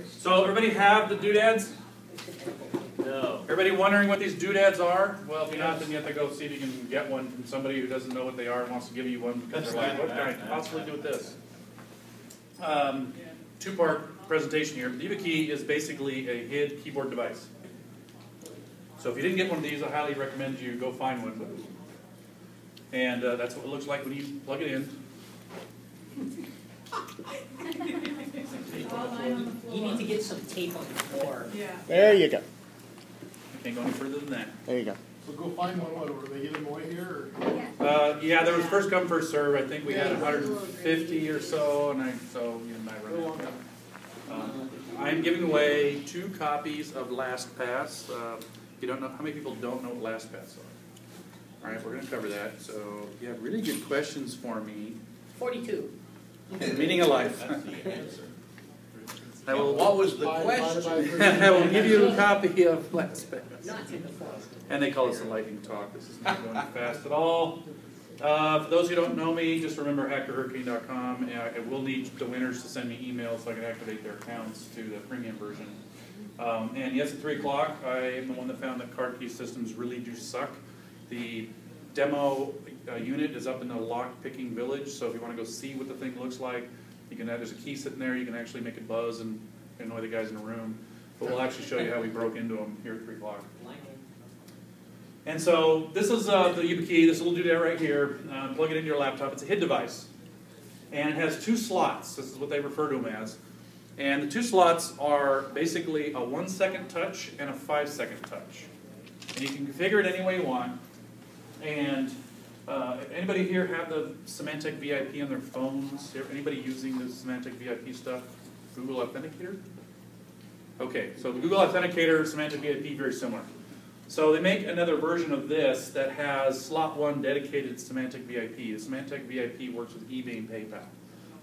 So everybody have the doodads? No. Everybody wondering what these doodads are? Well, if you're not, then you have to go see if you can get one from somebody who doesn't know what they are and wants to give you one because they're like, what can I possibly do with this? Two-part presentation here. The YubiKey is basically a HID keyboard device. So if you didn't get one of these, I highly recommend you go find one. And that's what it looks like when you plug it in. You need to get some tape on the floor. Yeah. There you go. I can't go any further than that. There you go. So go find one. What, were they giving away here? Yeah, there was first come, first serve. I think we had 150 or so, and so you might run out. I'm giving away 2 copies of LastPass. You don't know how many people don't know what LastPass are. All right, we're going to cover that. So if you have really good questions for me, 42. meaning of life. That's the answer. What was the question? I will give you a copy of LastPass. Not in the floor. And they call this a lightning talk. This is not going fast at all. For those who don't know me, just remember hackerhurricane.com. I will need the winners to send me emails so I can activate their accounts to the premium version. And yes, at 3 o'clock, I am the one that found that card key systems really do suck. The demo unit is up in the lock-picking village, so if you want to go see what the thing looks like, you can. There's a key sitting there. You can actually make it buzz and annoy the guys in the room. But we'll actually show you how we broke into them here at 3 o'clock. And so this is the YubiKey, this little doodad right here. Plug it into your laptop. It's a HID device. And it has 2 slots. This is what they refer to them as. And the 2 slots are basically a 1-second touch and a 5-second touch. And you can configure it any way you want. And anybody here have the Symantec VIP on their phones? Anybody using the Symantec VIP stuff? Google Authenticator? Okay, so the Google Authenticator, Symantec VIP, very similar. So they make another version of this that has slot 1 dedicated to Symantec VIP. The Symantec VIP works with eBay and PayPal.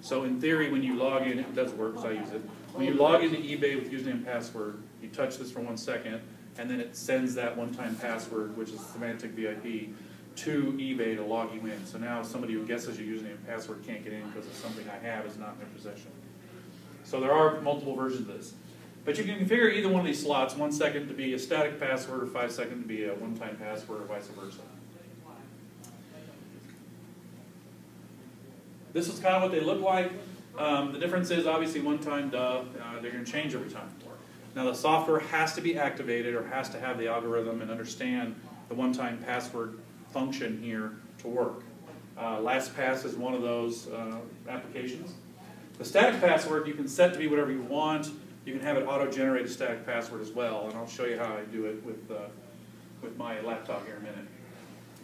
So in theory, when you log in, it does work because I use it. When you log into eBay with username and password, you touch this for 1 second, and then it sends that one-time password, which is Symantec VIP, to eBay to log you in. So now somebody who guesses your username and password can't get in because it's something I have is not in their possession. So there are multiple versions of this. But you can configure either one of these slots, 1 second to be a static password or 5 seconds to be a one-time password or vice versa. This is kind of what they look like. The difference is obviously one time, they're going to change every time. Now the software has to be activated or has to have the algorithm and understand the one-time password function here to work. LastPass is one of those applications. The static password you can set to be whatever you want. You can have it auto-generate a static password as well, and I'll show you how I do it with my laptop here in a minute.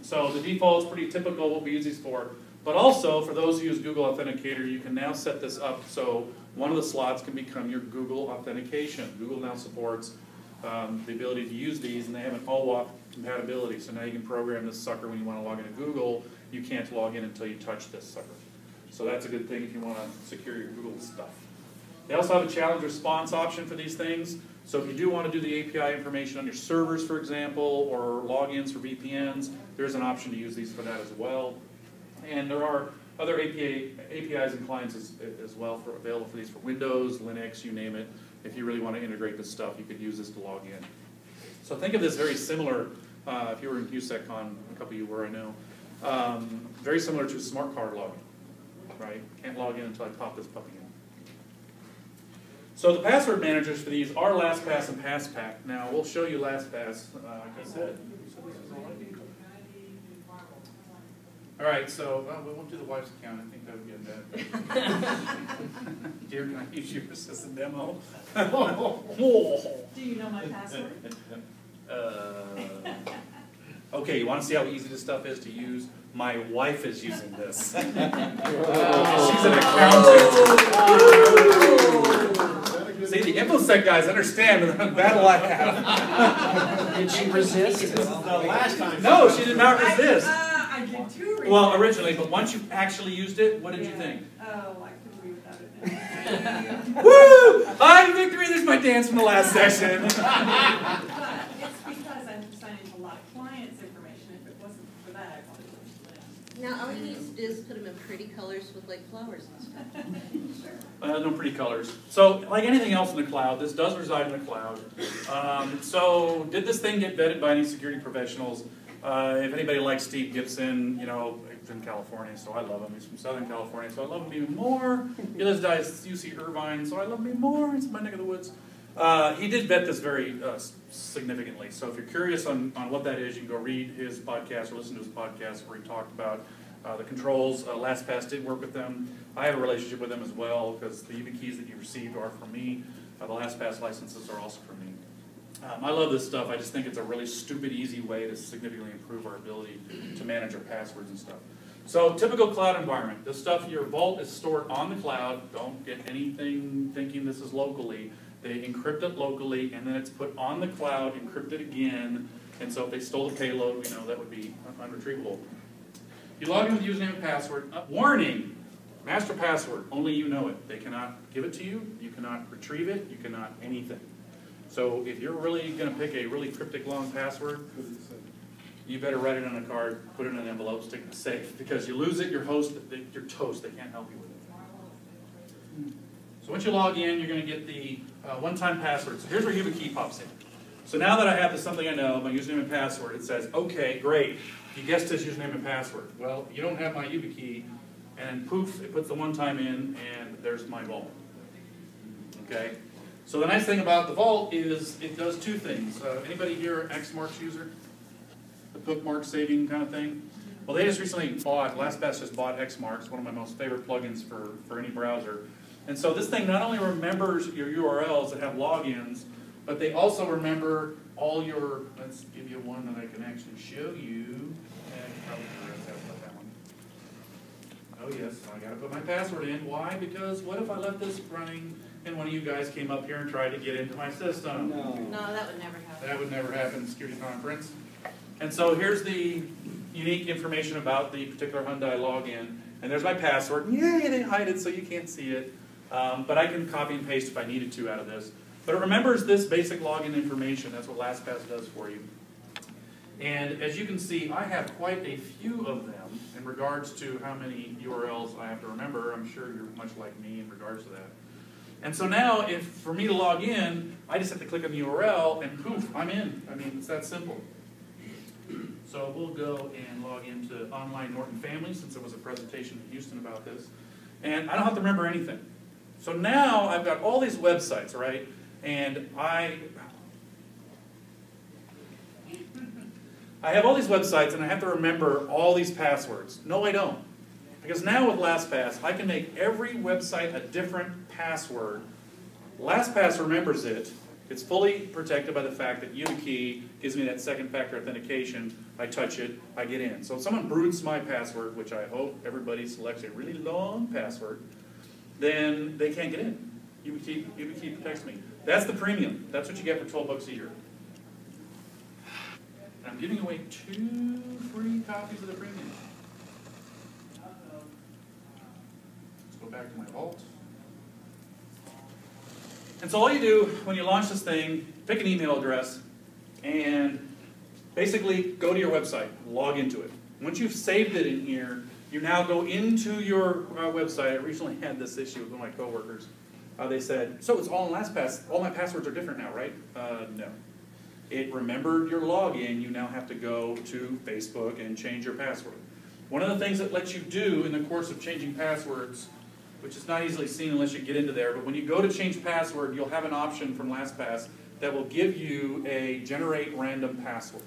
So the default is pretty typical what we use these for, but also for those who use Google Authenticator, you can now set this up so one of the slots can become your Google authentication. Google now supports the ability to use these, and they have an OAuth compatibility, so now you can program this sucker when you want to log into Google. You can't log in until you touch this sucker. So that's a good thing if you want to secure your Google stuff. They also have a challenge response option for these things. So if you do want to do the API information on your servers, for example, or logins for VPNs, there's an option to use these for that as well. And there are other APIs and clients as well available for these for Windows, Linux, you name it. If you really want to integrate this stuff, you could use this to log in. So think of this very similar, if you were in QSecCon, a couple of you were, I know, very similar to smart card login, right? Can't log in until I pop this puppy in. So the password managers for these are LastPass and PassPack. Now we'll show you LastPass, like I said. All right, so we won't do the wife's account. I think that would be bad. Dear, can I use yours as a demo? Do you know my password? Okay, you want to see how easy this stuff is to use? My wife is using this. She's an accountant. See, the InfoSec guys understand the battle I have. Did she resist? This is the last time. No, she did not resist. I did too resist. Well, originally, but once you actually used it, what did you think? Oh, I could be without it now. Woo! I'm victory! There's my dance from the last session. But it's because I'm signing a lot of clients' information. If it wasn't for that, I probably wouldn't. Now, all you need to do is put them in pretty colors with like flowers and stuff. No pretty colors. So, like anything else in the cloud, this does reside in the cloud. So, did this thing get vetted by any security professionals? If anybody likes Steve Gibson, you know, he's in California, so I love him. He's from Southern California, so I love him even more. He lives down at UC Irvine, so I love him even more. It's my neck of the woods. He did vet this very significantly. So if you're curious on what that is, you can go read his podcast or listen to his podcast where he talked about the controls. LastPass did work with them. I have a relationship with them as well because the YubiKeys that you received are from me. The LastPass licenses are also from me. I love this stuff. I just think it's a really stupid, easy way to significantly improve our ability to manage our passwords and stuff. So, typical cloud environment. This stuff, your vault is stored on the cloud. Don't get anything thinking this is locally. They encrypt it locally, and then it's put on the cloud, encrypted again. And so if they stole the payload, we know that would be unretrievable. You log in with username and password. Warning! Master password. Only you know it. They cannot give it to you. You cannot retrieve it. You cannot anything. So if you're really going to pick a really cryptic long password, you better write it on a card, put it in an envelope, stick it in the safe. Because you lose it, you're toast. They can't help you with it. So once you log in, you're going to get the one-time password. So here's where YubiKey pops in. So now that I have this something I know, my username and password, it says, okay, great. You guessed his username and password. Well, you don't have my YubiKey, and poof, it puts the one-time in, and there's my vault. Okay? So the nice thing about the vault is it does two things. Anybody here an Xmarks user? The bookmark saving kind of thing? Well, they just recently bought, LastPass just bought Xmarks, one of my most favorite plugins for any browser. And so this thing not only remembers your URLs that have logins, but they also remember all your, let's give you one that I can actually show you. Oh yes, I gotta put my password in. Why? Because what if I left this running and one of you guys came up here and tried to get into my system? No, that would never happen. That would never happen in security conference. And so here's the unique information about the particular Hyundai login. And there's my password. Yay, they hide it so you can't see it. But I can copy and paste if I needed to out of this. But it remembers this basic login information. That's what LastPass does for you. And as you can see, I have quite a few of them in regards to how many URLs I have to remember. I'm sure you're much like me in regards to that. And so now, if for me to log in, I just have to click on the URL and poof, I'm in. I mean, it's that simple. So we'll go and log into Online Norton Family, since there was a presentation in Houston about this. And I don't have to remember anything. So now I've got all these websites, right? And I have all these websites and I have to remember all these passwords. No, I don't. Because now with LastPass, I can make every website a different password. LastPass remembers it. It's fully protected by the fact that YubiKey gives me that second factor authentication. I touch it, I get in. So if someone brutes my password, which I hope everybody selects a really long password, then they can't get in. YubiKey protects me. That's the premium. That's what you get for $12 a year. And I'm giving away 2 free copies of the premium. Let's go back to my vault. And so all you do when you launch this thing, pick an email address, and basically go to your website, log into it. Once you've saved it in here, you now go into your website. I recently had this issue with one of my coworkers. They said, so it's all in LastPass. All my passwords are different now, right? No. It remembered your login. You now have to go to Facebook and change your password. One of the things that lets you do in the course of changing passwords, which is not easily seen unless you get into there, but when you go to change password, you'll have an option from LastPass that will give you a generate random password.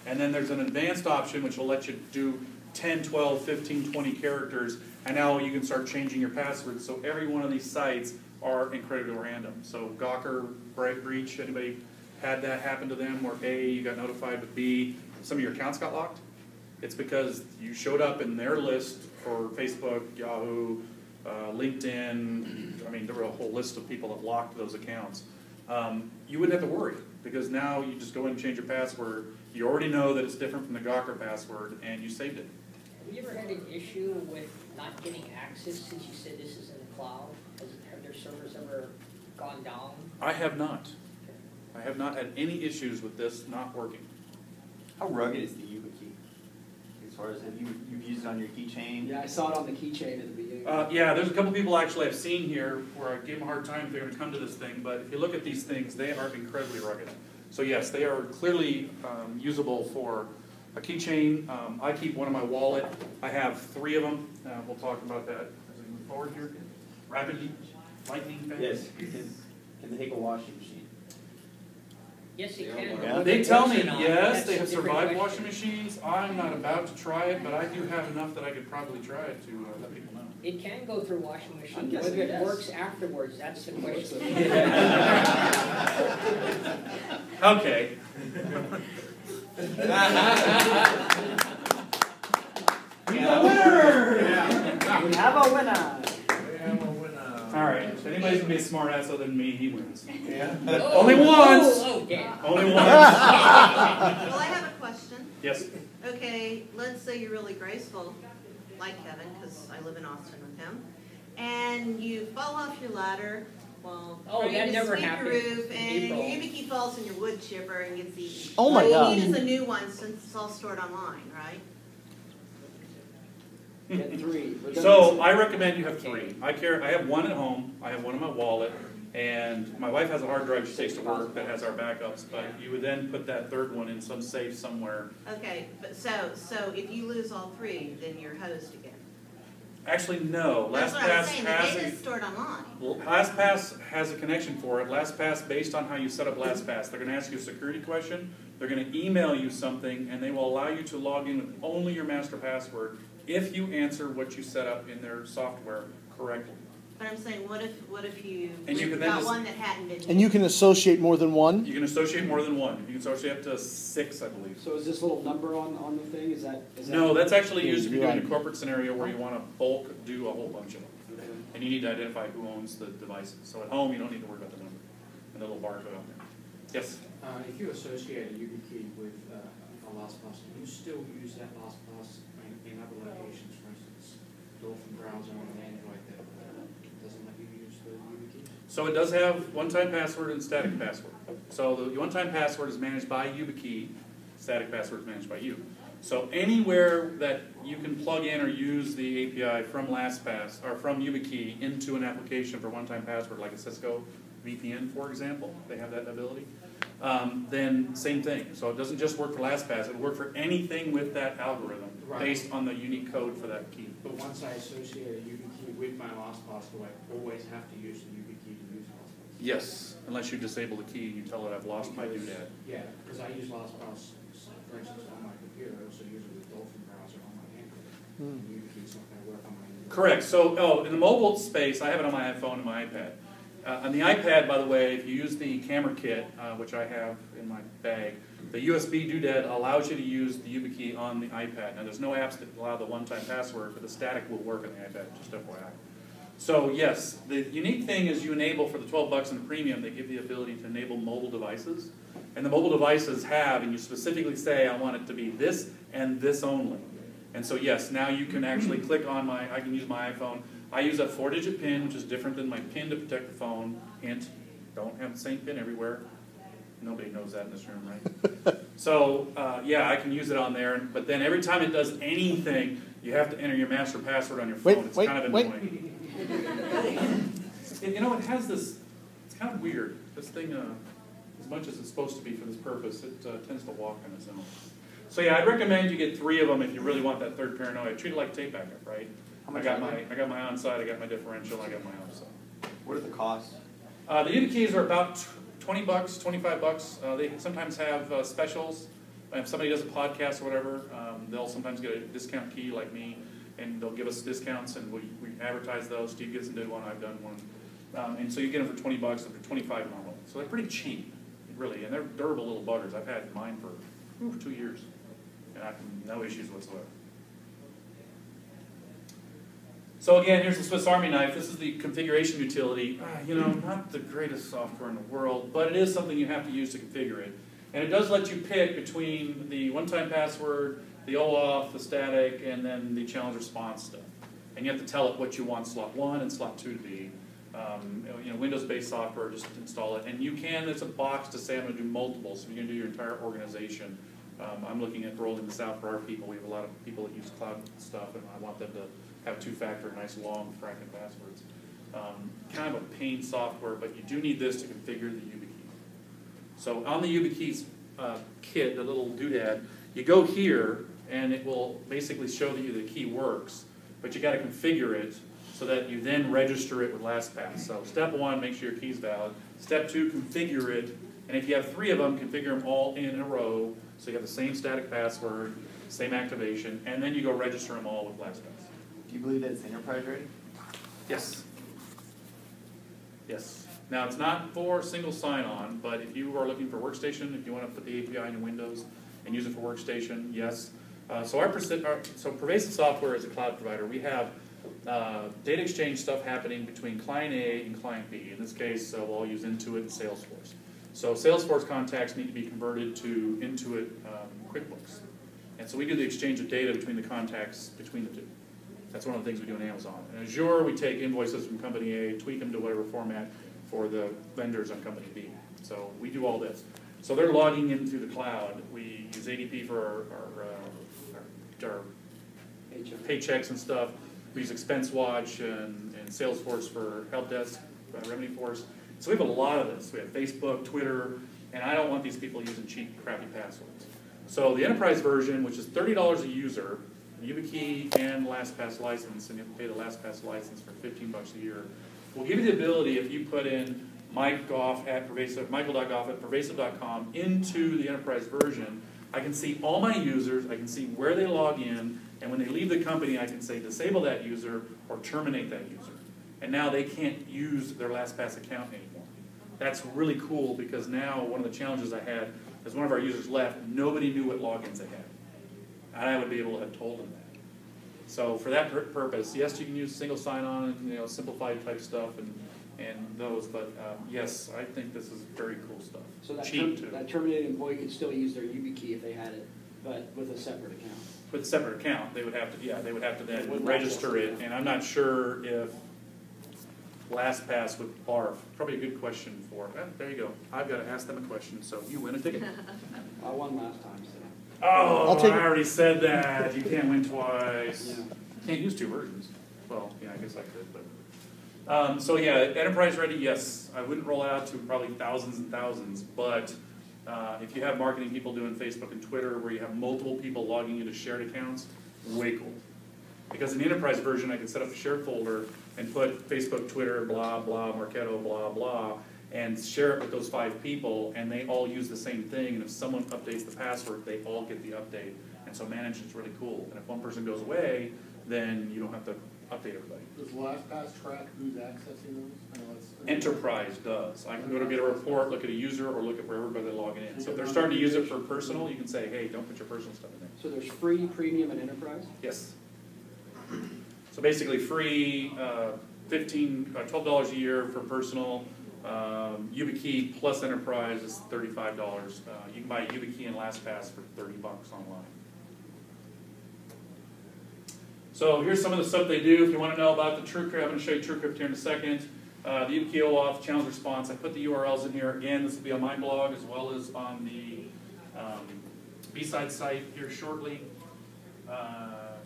And then there's an advanced option which will let you do 10, 12, 15, 20 characters, and now you can start changing your passwords. So every one of these sites are incredibly random. So Gawker breach, anybody had that happen to them where A, you got notified, but B, some of your accounts got locked? It's because you showed up in their list for Facebook, Yahoo, LinkedIn. I mean, there were a whole list of people that locked those accounts. You wouldn't have to worry because now you just go in and change your password. You already know that it's different from the Gawker password, and you saved it. Have you ever had an issue with not getting access since you said this is in the cloud? Have their servers ever gone down? I have not. I have not had any issues with this not working. How rugged is the YubiKey? far as if you've used it on your keychain? Yeah, I saw it on the keychain at the beginning. Yeah, there's a couple people actually I've seen here where I gave them a hard time if they're going to come to this thing, but if you look at these things, they are incredibly rugged. So yes, they are clearly usable for a keychain. I keep one in my wallet. I have 3 of them. We'll talk about that as we move forward here. Rapid lightning fast. Yes. Can they take a washing machine? Yes, you can. Yeah. They tell me, That's yes, a they have different survived question. washing machines. I'm not about to try it, but I do have enough that I could probably try it to let people know. It can go through washing machine, I'm guessing whether it yes. works afterwards, that's the question. Okay. We have a winner! We have a winner! All right. If anybody's gonna be a smart ass other than me, he wins. Yeah. Oh, Only once. Oh, damn. Only once. Well, I have a question. Yes. Okay, let's say you're really graceful, like Kevin, because I live in Austin with him, and you fall off your ladder while Oh, trying that to never sweep your happened roof, in and your April. YubiKey falls in your wood chipper and gets eaten. Oh my All God. you need is a new one since it's all stored online, right? Get 3. So I recommend you have 3. I have one at home. I have one in my wallet, and my wife has a hard drive she takes to work that has our backups. But you would then put that 3rd one in some safe somewhere. Okay, but so if you lose all 3, then you're hosed again. Actually, no. That's what I was LastPass saying, the has data's stored online. LastPass has a connection for it. LastPass, based on how you set up LastPass, they're going to ask you a security question. They're going to email you something, and they will allow you to log in with only your master password if you answer what you set up in their software correctly. But I'm saying, what if you And you can then got just- one that hadn't been used? And you can associate more than one? You can associate more than one. You can associate up to 6, I believe. So is this little number on the thing, is that? No, that's actually used if you're doing a Right. corporate scenario where you want to bulk do a whole bunch of them. And you need to identify who owns the devices. So at home, you don't need to worry about the number and the little barcode on there. Yes? If you associate a YubiKey with a LastPass, can you still use that LastPass in other locations, for instance, Dolphin browser on an Android that doesn't let you use the YubiKey? So it does have one-time password and static password. So the one-time password is managed by YubiKey, static password is managed by you. So anywhere that you can plug in or use the API from LastPass or from YubiKey into an application for one-time password, like a Cisco VPN, for example, they have that ability. Then same thing. So it doesn't just work for LastPass; it will work for anything with that algorithm based on the unique code for that key. But once I associate a YubiKey with my LastPass, do I always have to use the YubiKey to use LastPass? Yes, unless you disable the key and you tell it I've lost my doodad. Yeah, because I use LastPass, for instance, on my computer. I also use it with Dolphin browser on my Android. YubiKey's not going to work on my Android. Correct. So, in the mobile space, I have it on my iPhone and my iPad. On the iPad, by the way, if you use the camera kit, which I have in my bag, the USB doodad allows you to use the YubiKey on the iPad. Now, there's no apps that allow the one-time password, but the static will work on the iPad, just FYI. So, yes, the unique thing is you enable, for the $12 in the premium, they give the ability to enable mobile devices. And the mobile devices have, and you specifically say, I want it to be this and this only. And so, yes, now you can actually click on I can use my iPhone. I use a 4-digit PIN, which is different than my PIN to protect the phone. Hint, don't have the same PIN everywhere. Nobody knows that in this room, right? So, yeah, I can use it on there. But then every time it does anything, you have to enter your master password on your phone. It's kind of annoying. You know, it has this, it's kind of weird. This thing, as much as it's supposed to be for this purpose, it tends to walk on its own. So yeah, I'd recommend you get 3 of them if you really want that third paranoia. Treat it like tape backup, right? I got my onside, I got my differential, I got my offside. What are the costs? The YubiKeys are about $20, $25. They sometimes have specials. If somebody does a podcast or whatever, they'll sometimes get a discount key like me, and they'll give us discounts, and we advertise those. Steve Gibson did one, I've done one. And so you get them for $20 or for $25 normal. So they're pretty cheap, really, and they're durable little buggers. I've had mine for 2 years, and I have no issues whatsoever. So again, here's the Swiss Army knife. This is the configuration utility. You know, not the greatest software in the world, but it is something you have to use to configure it. And it does let you pick between the one-time password, the OAuth, the static, and then the challenge response stuff. And you have to tell it what you want slot 1 and slot 2 to be. You know, Windows-based software, just install it. And you can, there's a box to say I'm going to do multiple, so you're going to do your entire organization I'm looking at rolling this out for our people. We have a lot of people that use cloud stuff, and I want them to have two-factor, nice long Kraken passwords. Kind of a pain software, but you do need this to configure the YubiKey. So on the YubiKeys kit, the little doodad, you go here, and it will basically show that the key works, but you got to configure it so that you then register it with LastPass. So step 1, make sure your key's valid. Step 2, configure it, and if you have 3 of them, configure them all in a row, so you have the same static password, same activation, and then you go register them all with LastPass. Do you believe that it's enterprise ready? Yes. Yes. Now, it's not for single sign-on, but if you are looking for workstation, if you want to put the API in your Windows and use it for workstation, yes. So Pervasive Software is a cloud provider. We have data exchange stuff happening between client A and client B. In this case, we'll all use Intuit and Salesforce. So Salesforce contacts need to be converted to Intuit QuickBooks. And so we do the exchange of data between the contacts between the two. That's one of the things we do in Amazon. In Azure, we take invoices from company A, tweak them to whatever format for the vendors on company B. So we do all this. So they're logging into the cloud. We use ADP for our paychecks and stuff. We use Expense Watch and Salesforce for help desk, Remedy Force. So we have a lot of this. We have Facebook, Twitter, and I don't want these people using cheap, crappy passwords. So the enterprise version, which is $30 a user, YubiKey and LastPass license, and you have to pay the LastPass license for $15 a year, will give you the ability, if you put in Michael.Gough at pervasive.com into the enterprise version, I can see all my users, I can see where they log in, and when they leave the company, I can say disable that user or terminate that user. And now they can't use their LastPass account anymore. That's really cool because now one of the challenges I had is one of our users left, nobody knew what logins they had. And I would be able to have told them that. So for that purpose, yes, you can use single sign-on and simplified type stuff and those, but yes, I think this is very cool stuff. So that, cheap too. That terminated employee could still use their YubiKey if they had it, but with a separate account. With a separate account, they would have to, they would have to then register it, and I'm not sure if LastPass would barf. Probably a good question for, there you go. I've got to ask them a question, so you win a ticket. I won last time, so. Oh, I already said that. You can't win twice. Yeah. Can't use 2 versions. Well, yeah, I guess I could, but. So yeah, enterprise ready, yes. I wouldn't roll out to probably thousands and thousands, but if you have marketing people doing Facebook and Twitter where you have multiple people logging into shared accounts, way cool. Because in the enterprise version, I can set up a shared folder and put Facebook, Twitter, blah, blah, Marketo, blah, blah, and share it with those 5 people, and they all use the same thing, and if someone updates the password, they all get the update. And so management's really cool. And if one person goes away, then you don't have to update everybody. Does LastPass track who's accessing those? I know that's Enterprise does. I can go to get a report, look at a user, or look at where everybody logging in. So if they're starting to use it for personal, you can say, hey, don't put your personal stuff in there. So there's free, premium, and enterprise? Yes. So basically free, $12 a year for personal. YubiKey plus enterprise is $35. You can buy YubiKey and LastPass for $30 online. So here's some of the stuff they do. If you want to know about the TrueCrypt, I'm going to show you TrueCrypt here in a second. The YubiKey OAuth challenge response. I put the URLs in here. Again, this will be on my blog as well as on the B-Side site here shortly.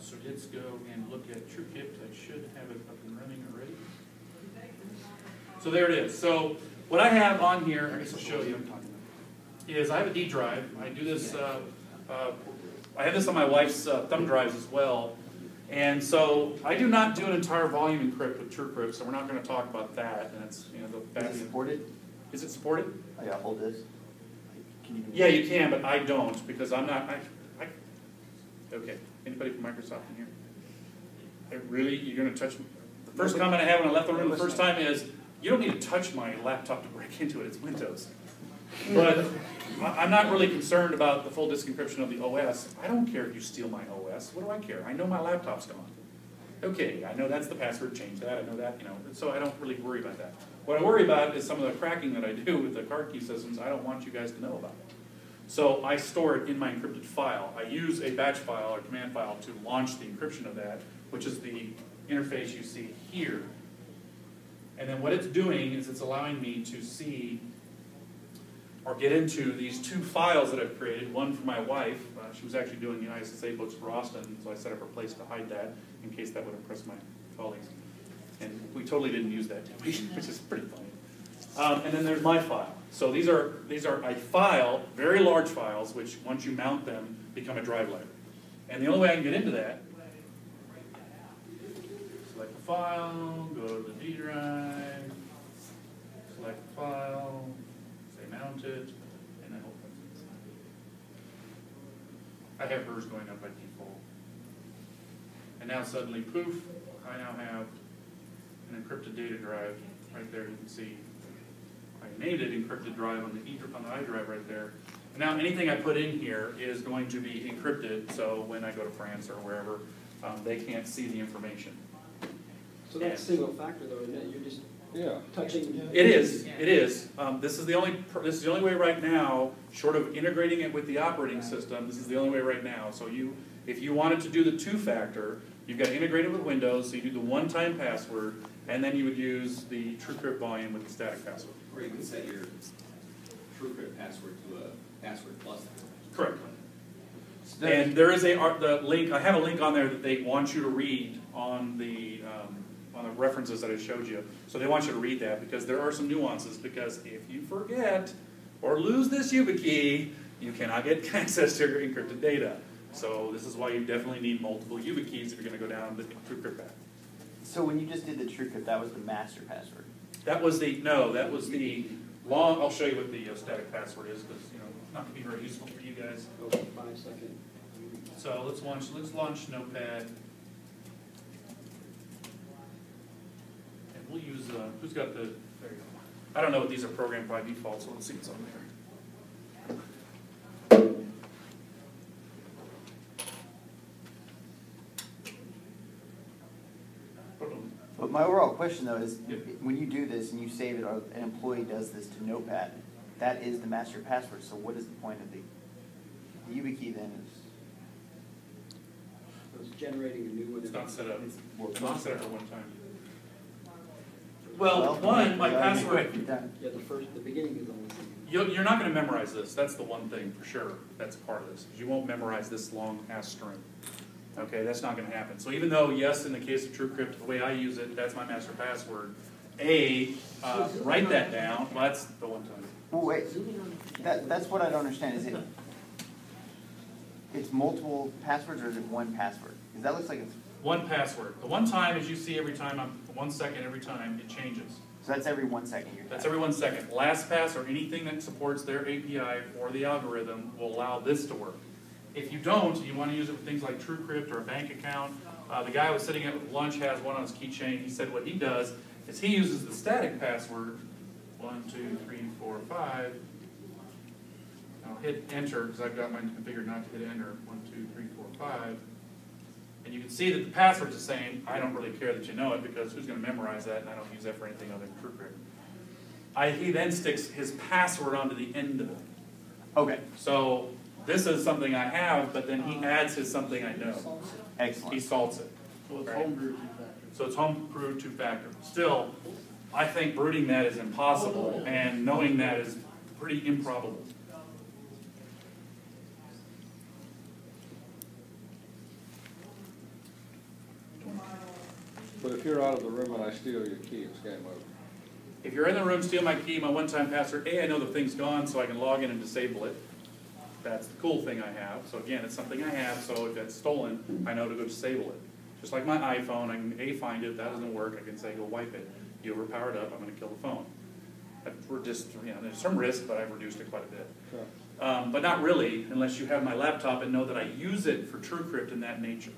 So let's go and look at TrueCrypt. I should have it up and running already. So there it is. So what I have on here, I guess I'll show you, is I have a D drive. I do this, I have this on my wife's thumb drives as well. And so I do not do an entire volume encrypt with TrueCrypt, so we're not going to talk about that. And it's, the Is it supported? Is it supported? I gotta hold this. Can you do Yeah, you can, but I don't because I'm not. Okay. Anybody from Microsoft in here? Really? You're going to touch me? The first comment I have when I left the room the first time is, you don't need to touch my laptop to break into it. It's Windows. But I'm not really concerned about the full disk encryption of the OS. I don't care if you steal my OS. What do I care? I know my laptop's gone. Okay, I know that's the password. Change that. I know that. So I don't really worry about that. What I worry about is some of the cracking that I do with the card key systems. I don't want you guys to know about it. So I store it in my encrypted file. I use a batch file or command file to launch the encryption of that, which is the interface you see here. And then what it's doing is it's allowing me to see or get into these two files that I've created, one for my wife. She was actually doing the ISSA books for Austin, so I set up a place to hide that in case that would impress my colleagues. And we totally didn't use that, did we? Which is pretty funny. And then there's my file. So these are a file, very large files, which once you mount them, become a drive letter. And the only way I can get into that, select the file, go to the D drive, select the file, say mount it, and then open it. I have hers going up by default. And now suddenly, poof, I now have an encrypted data drive right there. You can see I named it encrypted drive on the iDrive right there. And now anything I put in here is going to be encrypted, so when I go to France or wherever, they can't see the information. So that's single factor though, isn't it? You're just touching. It is. It is. This is the only way right now, short of integrating it with the operating system. This is the only way right now. So if you wanted to do the two-factor, you've got to integrate it with Windows. So you do the one-time password, and then you would use the TrueCrypt volume with the static password. Or you can set your TrueCrypt password to a password plus. Correct. And there is the link. I have a link on there that they want you to read on the references that I showed you. So they want you to read that because there are some nuances. Because if you forget or lose this YubiKey, you cannot get access to your encrypted data. So this is why you definitely need multiple YubiKeys if you're going to go down the TrueCrypt path. So when you just did the TrueCrypt, that was the master password? That was the long. I'll show you what the static password is because it's not going to be very useful for you guys. 5 second. So let's launch Notepad. And we'll use, who's got the, there you go. I don't know what these are programmed by default, so let's see what's on there. But my overall question though is, when you do this and you save it, or an employee does this to Notepad, that is the master password, so what is the point of the YubiKey then? It's generating a new one. It's not set up. It's not set up at one time. Well, one, my password. Yeah, the beginning is only. You're not going to memorize this. That's the one thing for sure. That's part of this. You won't memorize this long ass string. Okay, that's not going to happen. So even though, yes, in the case of TrueCrypt, the way I use it, that's my master password. Write that down. Well, that's the one time. Well, wait. That's what I don't understand. Is it's multiple passwords or is it one password? Because that looks like it's one password. The one time, as you see every time, 1 second every time, it changes. So that's every 1 second you're That's every 1 second. LastPass or anything that supports their API or the algorithm will allow this to work. If you don't, you want to use it with things like TrueCrypt or a bank account. The guy I was sitting at lunch has one on his keychain. He said what he does is he uses the static password, 1, 2, 3, 4, 5. I'll hit enter because I've got mine configured not to hit enter. 1, 2, 3, 4, 5. And you can see that the password's the same. I don't really care that you know it because who's going to memorize that, and I don't use that for anything other than TrueCrypt. He then sticks his password onto the end of it. Okay. So this is something I have, but then he adds his something I know. Excellent. He salts it. So it's Right. homebrew two-factor. So it's homebrew two-factor. Still, I think rooting that is impossible, and knowing that is pretty improbable. But if you're out of the room and I steal your key, it's game over. If you're in the room, steal my key, my one-time password, I know the thing's gone, so I can log in and disable it. That's the cool thing I have. So again, it's something I have, so if it's stolen, I know to go disable it. Just like my iPhone, I can find it, that doesn't work, I can say go wipe it. You overpowered up, I'm going to kill the phone. We're just, there's some risk, but I've reduced it quite a bit. Sure. But not really, unless you have my laptop and know that I use it for TrueCrypt in that nature.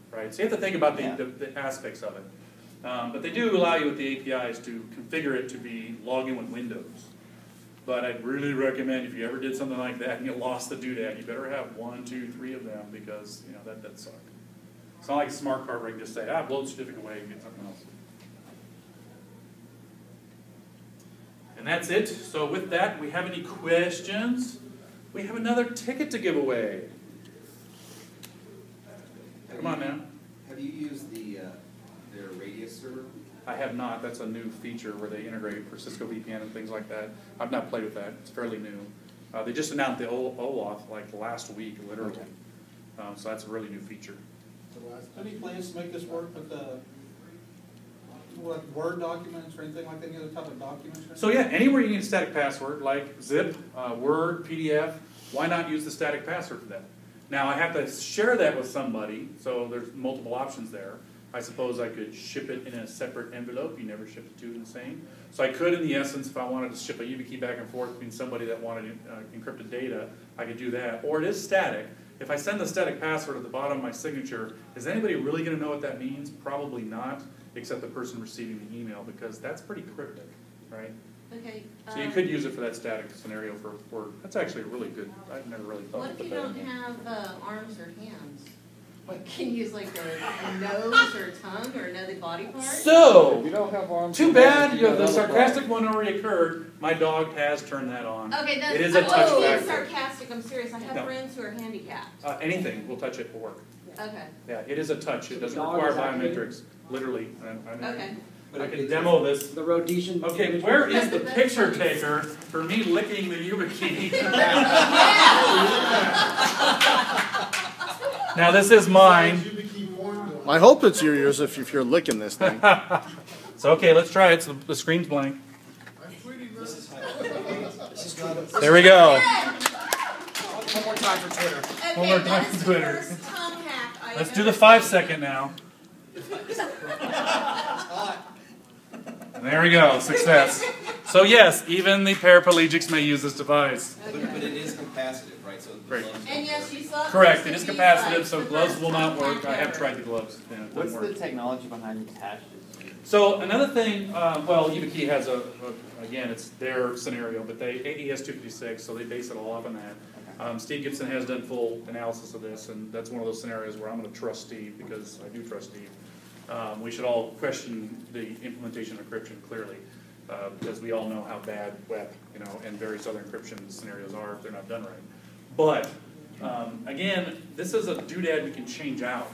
Right? So you have to think about the aspects of it. But they do allow you with the APIs to configure it to be login with Windows. But I'd really recommend if you ever did something like that and you lost the doodad, you better have 1, 2, 3 of them because that suck. It's not like a smart card where you can just say, blow the certificate away and get something else. And that's it. So with that, we have any questions? We have another ticket to give away. Come on now. Have you used their Radius server? I have not. That's a new feature where they integrate for Cisco VPN and things like that. I've not played with that. It's fairly new. They just announced the OAuth like last week, literally. So that's a really new feature. Any plans to make this work with the Word documents or anything like that, any other type of documents? So yeah, anywhere you need a static password, like zip, Word, PDF, why not use the static password for that? Now I have to share that with somebody, so there's multiple options there. I suppose I could ship it in a separate envelope. You never ship the two in the same. So I could, in the essence, if I wanted to ship a YubiKey back and forth between somebody that wanted encrypted data, I could do that. Or it is static. If I send the static password at the bottom of my signature, is anybody really going to know what that means? Probably not, except the person receiving the email, because that's pretty cryptic, right? Okay. So you could use it for that static scenario for Word. That's actually really good. I've never really thought What of if you that. don't have arms or hands? What, can you use like a nose or tongue or another body part? So, If you don't have arms, too and bad legs, you you the got another sarcastic problem. one already occurred. My dog has turned that on. Okay, that's, It is a I'm touch not being factor. sarcastic, I'm serious. I have No. friends who are handicapped. Anything will touch it for work. Okay, Yeah, it is a touch. It doesn't dog require is activated? biometrics, literally. okay. I can demo this. The Rhodesian. Okay, where is the picture taker for me licking the YubiKey? Now this is mine. I hope it's yours if you're licking this thing. So okay, let's try it. So the screen's blank. There we go. One more time for Twitter. Okay, One more that time is for the Twitter. first tongue hack I've Let's do the ever 5-second now. There we go, success. So yes, even the paraplegics may use this device. But it is capacitive, right? So the Great. gloves- And yes, you saw. Correct, it this is to be capacitive, like so the gloves first will not tongue work. hack I have ever. tried the gloves. Yeah, it What's doesn't the work. technology behind attached? So another thing, well, YubiKey has again, it's their scenario, but they AES 256, so they base it all off on that. Steve Gibson has done full analysis of this, and that's one of those scenarios where I'm going to trust Steve because I do trust Steve. We should all question the implementation of encryption clearly, because we all know how bad WEP, and various other encryption scenarios are if they're not done right. But again, this is a doodad we can change out.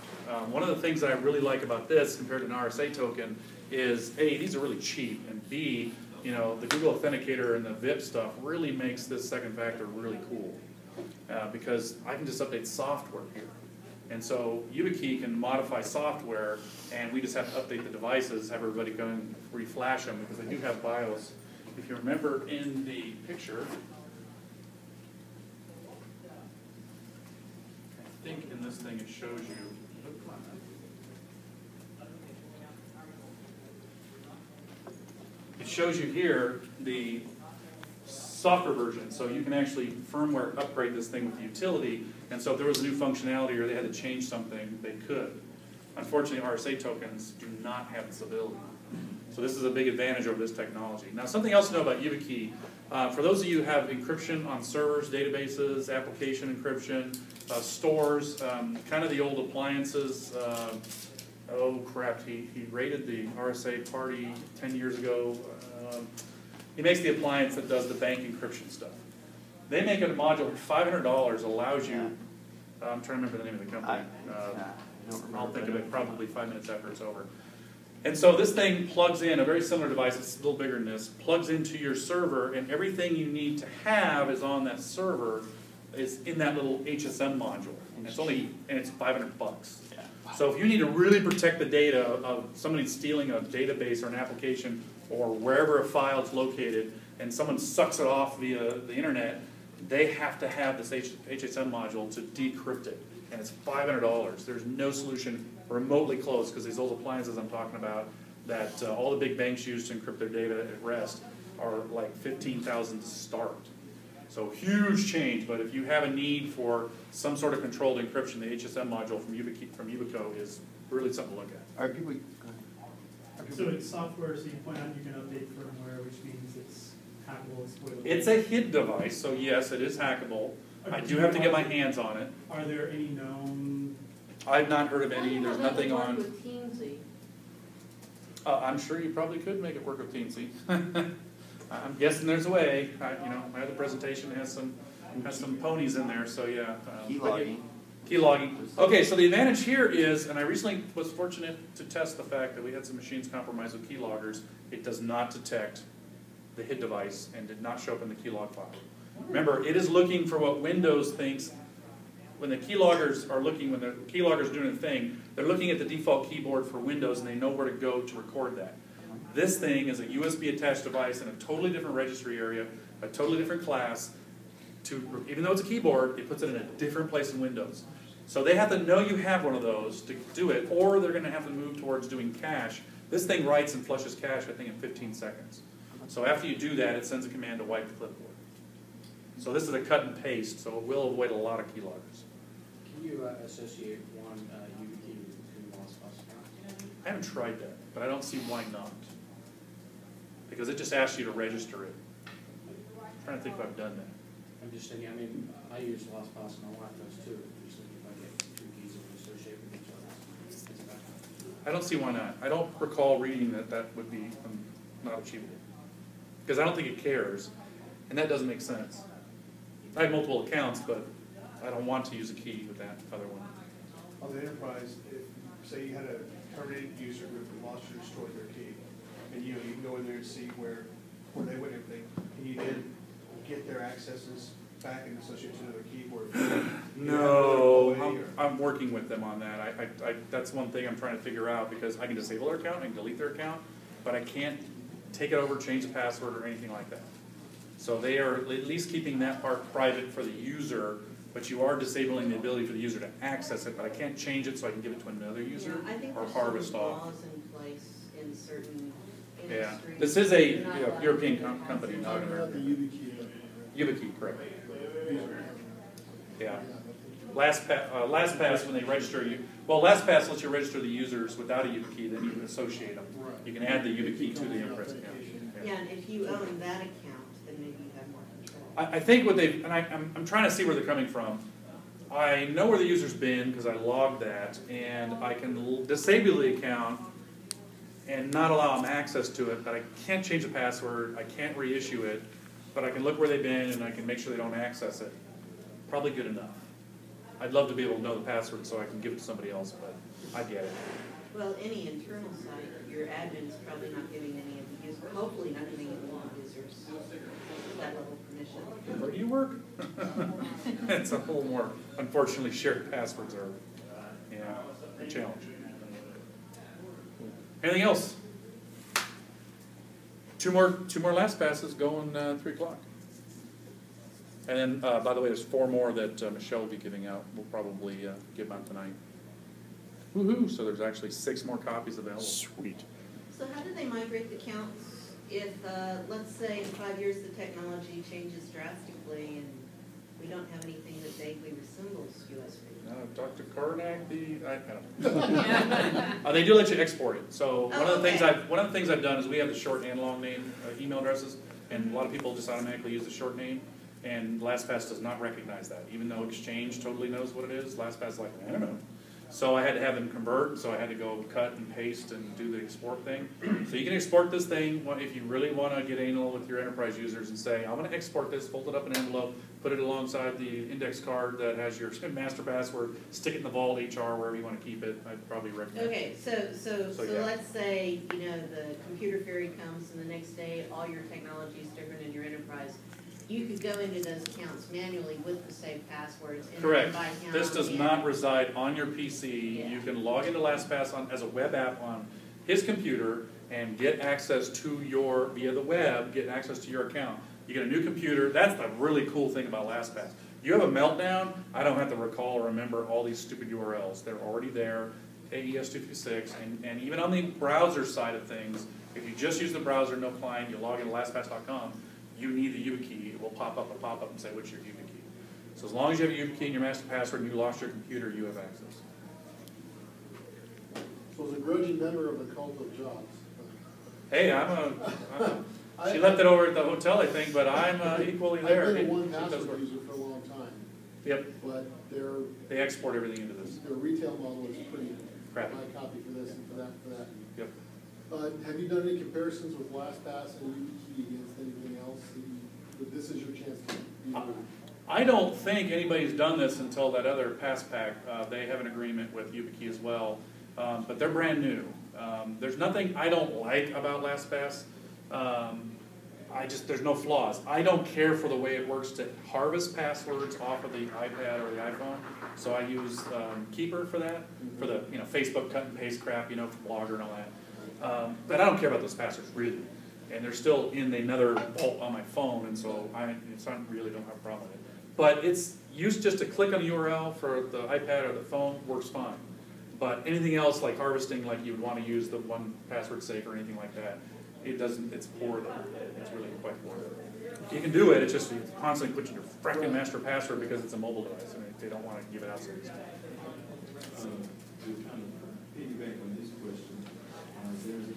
One of the things that I really like about this compared to an RSA token is A, these are really cheap, and B, the Google Authenticator and the VIP stuff really makes this second factor really cool. Because I can just update software here. And so YubiKey can modify software, and we just have to update the devices, have everybody go and reflash them, because they do have BIOS. If you remember in the picture, I think in this thing it shows you, it shows you here the software version, so you can actually firmware upgrade this thing with the utility, and so if there was a new functionality or they had to change something, they could. Unfortunately, RSA tokens do not have this ability. So this is a big advantage over this technology. Now, something else to know about YubiKey, for those of you who have encryption on servers, databases, application encryption, stores, kind of the old appliances, oh crap, he raided the RSA party 10 years ago. He makes the appliance that does the bank encryption stuff. They make a module for $500, allows you, I'm trying to remember the name of the company. I'll think of it probably 5 minutes after it's over. And so this thing plugs in, a very similar device, it's a little bigger than this, plugs into your server, and everything you need to have is on that server, is in that little HSM module. And it's $500. So if you need to really protect the data of somebody stealing a database or an application or wherever a file is located, and someone sucks it off via the internet, they have to have this HSM module to decrypt it. And it's $500. There's no solution remotely close, because these old appliances I'm talking about that all the big banks use to encrypt their data at rest are like $15,000 to start. So huge change, but if you have a need for some sort of controlled encryption, the HSM module from YubiKey is really something to look at. Are people? So it's software, so you point out you can update firmware, which means it's hackable, exploitable. It's a HID device, so yes, it is hackable. I do have to get my hands on it. Are there any known? I've not heard of any. There's nothing on. With Teensy? I'm sure you probably could make it work with Teensy. I'm guessing there's a way. My other presentation has some ponies in there, so yeah. Key logging. Key logging. Okay, so the advantage here is, and I recently was fortunate to test the fact that we had some machines compromised with key loggers. It does not detect the hid device and did not show up in the key log file. Remember, it is looking for what Windows thinks. When the keyloggers are looking, when the keylogger's doing a thing, they're looking at the default keyboard for Windows and they know where to go to record that. This thing is a USB attached device in a totally different registry area, a totally different class. Even though it's a keyboard, it puts it in a different place in Windows. So they have to know you have one of those to do it, or they're going to have to move towards doing cache. This thing writes and flushes cache, I think, in 15 seconds. So after you do that, it sends a command to wipe the clipboard. So this is a cut and paste, so it will avoid a lot of keyloggers. Can you associate one YubiKey with two LastPass accounts? I haven't tried that, but I don't see why not. Because it just asks you to register it. I'm trying to think if I've done that. I'm just thinking, I mean, I use LastPass and my wife does too. Just thinking if I get two keys that are associated with each other. I don't see why not. I don't recall reading that that would be not achievable. Because I don't think it cares, and that doesn't make sense. I have multiple accounts, but I don't want to use a key with that other one. On the enterprise, if, say you had a terminated user group who lost or destroyed their key, and you can go in there and see where they went and everything, and you then get their accesses back and associate to their keyboard. No, I'm working with them on that. That's one thing I'm trying to figure out, because I can disable their account, I can delete their account, but I can't take it over, change the password, or anything like that. So they are at least keeping that part private for the user, but you are disabling the ability for the user to access it, but I can't change it so I can give it to another user or harvest off. laws in place in certain Yeah, industries. this is a European company, not an About the American. YubiKey. YubiKey, correct. Yeah. LastPass, when they register you, well, LastPass lets you register the users without a YubiKey, then you can associate them. You can add the YubiKey to the Impress account. Yeah, and if you own that account, then maybe you have more control. I think what they've, and I'm trying to see where they're coming from. I know where the user's been because I logged that, and I can disable the account and not allow them access to it, but I can't change the password, I can't reissue it, but I can look where they've been and I can make sure they don't access it. Probably good enough. I'd love to be able to know the password so I can give it to somebody else, but I get it. Well, any internal site, your admin's probably not giving any of the users, hopefully not giving any of the users that level of permission. Where do you work? It's a whole more, unfortunately, shared passwords are, a challenge. Anything else? Two more LastPasses going 3 o'clock. And then, by the way, there's 4 more that Michelle will be giving out. We'll probably give them out tonight. Woohoo! So there's actually 6 more copies available. Sweet. So how do they migrate the accounts if, let's say in 5 years the technology changes drastically and we don't have anything that vaguely resembles USB? Dr. Karnak, I don't know. They do let you export it. So one of the things I've done is we have the short and long name email addresses, and a lot of people just automatically use the short name, and LastPass does not recognize that. Even though Exchange totally knows what it is, LastPass is like, I don't know. So I had to have them convert, so I had to go cut and paste and do the export thing. So you can export this thing if you really want to get anal with your enterprise users and say, I'm going to export this, fold it up in an envelope, put it alongside the index card that has your master password, stick it in the vault HR, wherever you want to keep it. I'd probably recommend. Okay, so yeah. let's say, the computer fairy comes and the next day all your technology is different in your enterprise. You could go into those accounts manually with the saved passwords. Correct. This does not reside on your PC. Yeah. You can log into LastPass as a web app on his computer and get access to via the web, get access to your account. You get a new computer. That's the really cool thing about LastPass. You have a meltdown, I don't have to recall or remember all these stupid URLs. They're already there, AES-256, and even on the browser side of things, if you just use the browser, no client, you log into LastPass.com, you need the YubiKey. It will pop up and say, what's your YubiKey? So as long as you have a YubiKey and your master password and you lost your computer, you have access. So as a grudging member of the cult of jobs. Hey, she left it over at the hotel, I think, but I'm equally there. I've been a one-password user for a long time. Yep. But they export everything into this. Their retail model is pretty crappy. I copy for this and for that and for that. Yep. Have you done any comparisons with LastPass and YubiKey against anything else? This is your chance to I don't think anybody's done this until that other PassPack. They have an agreement with YubiKey as well, but they're brand new. There's nothing I don't like about LastPass. There's no flaws. I don't care for the way it works to harvest passwords off of the iPad or the iPhone. So I use Keeper for that, for the Facebook cut and paste crap, for Blogger and all that. But I don't care about those passwords really, and they're still in another vault on my phone, and so I really don't have a problem with it. But it's used just to click on the URL for the iPad or the phone works fine. But anything else like harvesting, like you would want to use the one password safe or anything like that, it doesn't. It's poor though. It's really quite poor. You can do it. It's just you constantly put your frickin' master password because it's a mobile device. I mean, they don't want to give it out so easily. To kind of piggyback on this question, there's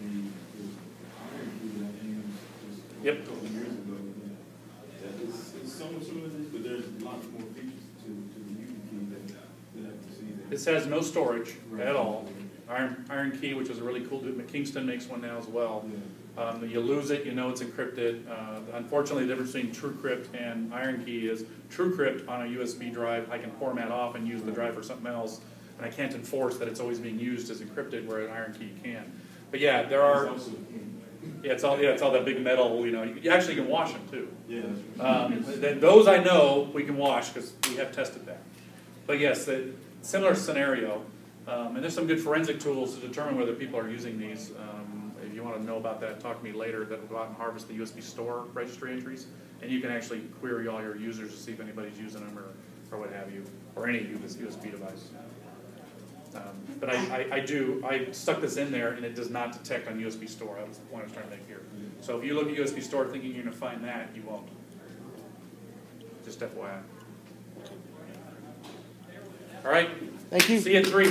iron key that I used just a couple years ago. That is somewhat similar to this, but there's lots more features to the YubiKey that I can see there. This has no storage at all. Iron Key, which is a really cool dude. Kingston makes one now as well. You lose it, it's encrypted. Unfortunately, the difference between TrueCrypt and Iron Key is TrueCrypt on a USB drive, I can format off and use the drive for something else, and I can't enforce that it's always being used as encrypted, where an Iron Key can. But yeah, there are. It's all that big metal. You actually can wash them too. Then those I know we can wash because we have tested that. But yes, similar scenario. And there's some good forensic tools to determine whether people are using these. If you want to know about that, talk to me later. That will go out and harvest the USB store registry entries, and you can actually query all your users to see if anybody's using them or what have you, or any USB device. But I stuck this in there, and it does not detect on USB store. That was the point I was trying to make here. So if you look at USB store thinking you're going to find that, you won't. Just FYI. All right. Thank you. See you at 3.